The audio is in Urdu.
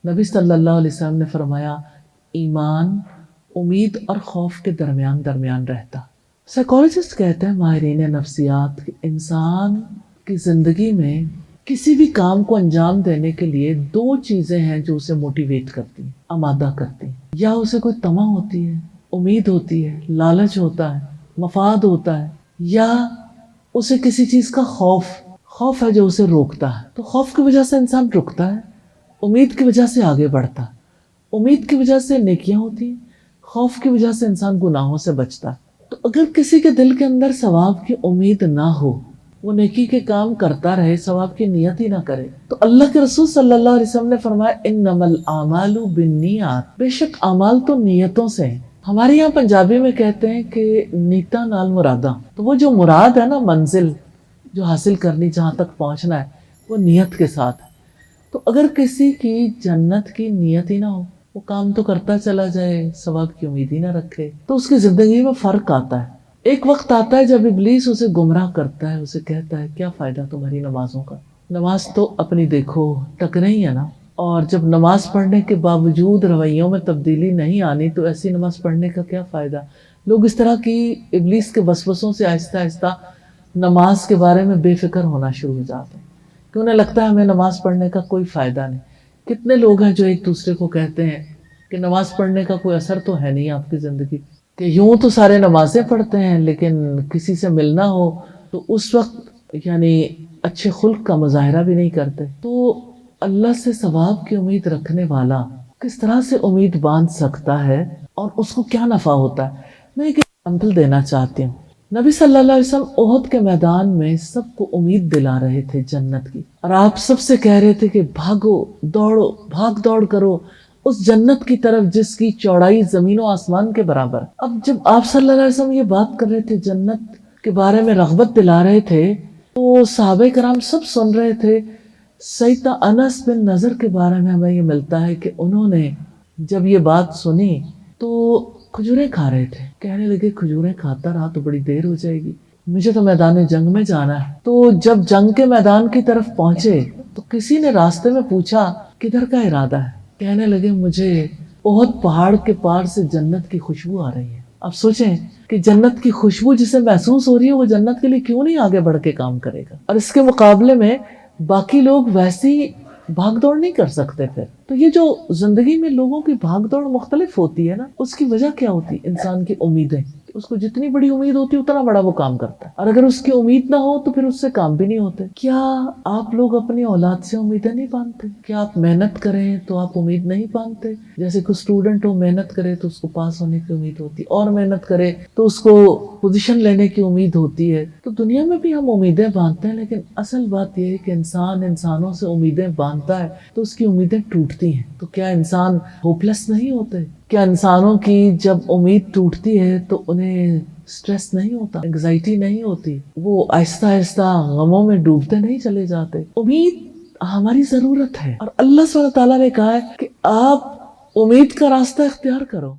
نبی صلی اللہ علیہ وسلم نے فرمایا ایمان امید اور خوف کے درمیان رہتا۔ سائیکالوجسٹ کہتے ہیں، ماہرین نفسیات، کہ انسان کی زندگی میں کسی بھی کام کو انجام دینے کے لیے دو چیزیں ہیں جو اسے موٹیویٹ کرتی ہیں، آمادہ کرتی ہیں۔ یا اسے کوئی طمع ہوتی ہے، امید ہوتی ہے، لالچ ہوتا ہے، مفاد ہوتا ہے، یا اسے کسی چیز کا خوف ہے جو اسے روکتا ہے۔ تو خوف کی وجہ سے انسان رکتا ہے، امید کی وجہ سے آگے بڑھتا ہے، امید کی وجہ سے نیکیاں ہوتی ہیں، خوف کی وجہ سے انسان گناہوں سے بچتا ہے۔ تو اگر کسی کے دل کے اندر ثواب کی امید نہ ہو، وہ نیکی کے کام کرتا رہے، ثواب کی نیت ہی نہ کرے، تو اللہ کے رسول صلی اللہ علیہ وسلم نے فرمایا انما الاعمال بالنیات، بے شک اعمال تو نیتوں سے ہیں۔ ہمارے یہاں پنجابی میں کہتے ہیں کہ نیتا نال مرادہ، تو وہ جو مراد ہے نا، منزل جو حاصل کرنی، جہاں تک پہنچنا ہے، وہ نیت کے ساتھ ہے۔ تو اگر کسی کی جنت کی نیت ہی نہ ہو، وہ کام تو کرتا چلا جائے، ثواب کی امید ہی نہ رکھے، تو اس کی زندگی میں فرق آتا ہے۔ ایک وقت آتا ہے جب ابلیس اسے گمراہ کرتا ہے، اسے کہتا ہے کیا فائدہ تمہاری نمازوں کا، نماز تو اپنی دیکھو ٹکرے ہی ہے نا، اور جب نماز پڑھنے کے باوجود رویوں میں تبدیلی نہیں آنی تو ایسی نماز پڑھنے کا کیا فائدہ۔ لوگ اس طرح کی ابلیس کے وسوسوں سے آہستہ آہستہ نماز کے بارے میں بے فکر ہونا شروع ہو جاتے ہیں، کہ انہیں لگتا ہے ہمیں نماز پڑھنے کا کوئی فائدہ نہیں۔ کتنے لوگ ہیں جو ایک دوسرے کو کہتے ہیں کہ نماز پڑھنے کا کوئی اثر تو ہے نہیں آپ کی زندگی، کہ یوں تو سارے نمازیں پڑھتے ہیں لیکن کسی سے ملنا ہو تو اس وقت یعنی اچھے خلق کا مظاہرہ بھی نہیں کرتے۔ تو اللہ سے ثواب کی امید رکھنے والا کس طرح سے امید باندھ سکتا ہے اور اس کو کیا نفع ہوتا ہے؟ میں ایک ایگزامپل دینا چاہتی ہوں۔ نبی صلی اللہ علیہ وسلم احد کے میدان میں سب کو امید دلا رہے تھے جنت کی، اور آپ سب سے کہہ رہے تھے کہ بھاگو، دوڑو، بھاگ دوڑ کرو اس جنت کی طرف جس کی چوڑائی زمین و آسمان کے برابر۔ اب جب آپ صلی اللہ علیہ وسلم یہ بات کر رہے تھے، جنت کے بارے میں رغبت دلا رہے تھے، تو صحابہ کرام سب سن رہے تھے۔ سیدنا انس بن نضر کے بارے میں ہمیں یہ ملتا ہے کہ انہوں نے جب یہ بات سنی تو کھجوریں کھا رہے تھے، کہنے لگے کھجوریں کھاتا رہا تو بڑی دیر ہو جائے گی، مجھے تو میدان جنگ میں جانا ہے۔ تو جب جنگ کے میدان کی طرف پہنچے تو کسی نے راستے میں پوچھا کدھر کا ارادہ ہے، کہنے لگے مجھے احد پہاڑ کے پار سے جنت کی خوشبو آ رہی ہے۔ اب سوچیں کہ جنت کی خوشبو جسے محسوس ہو رہی ہے، وہ جنت کے لیے کیوں نہیں آگے بڑھ کے کام کرے گا؟ اور اس کے مقابلے میں باقی لوگ ویسی بھاگ دوڑ نہیں کر سکتے پھر۔ تو یہ جو زندگی میں لوگوں کی بھاگ دوڑ مختلف ہوتی ہے نا، اس کی وجہ کیا ہوتی ہے؟ انسان کی امیدیں۔ اس کو جتنی بڑی امید ہوتی ہے اتنا بڑا وہ کام کرتا ہے، اور اگر اس کی امید نہ ہو تو پھر اس سے کام بھی نہیں ہوتے۔ کیا آپ لوگ اپنی اولاد سے امیدیں نہیں باندھتے؟ کیا آپ محنت کریں تو آپ امید نہیں باندھتے؟ جیسے کوئی اسٹوڈنٹ ہو، محنت کرے تو اس کو پاس ہونے کی امید ہوتی ہے، اور محنت کرے تو اس کو پوزیشن لینے کی امید ہوتی ہے۔ تو دنیا میں بھی ہم امیدیں باندھتے ہیں، لیکن اصل بات یہ ہے کہ انسان انسانوں سے امیدیں باندھتا ہے تو اس کی امیدیں ٹوٹتی ہیں۔ تو کیا انسان ہوپلیس نہیں ہوتے؟ کیا انسانوں کی جب امید ٹوٹتی ہے تو انہیں سٹریس نہیں ہوتا، انگزائٹی نہیں ہوتی، وہ آہستہ آہستہ غموں میں ڈوبتے نہیں چلے جاتے؟ امید ہماری ضرورت ہے، اور اللہ سبحانہ تعالیٰ نے کہا ہے کہ آپ امید کا راستہ اختیار کرو۔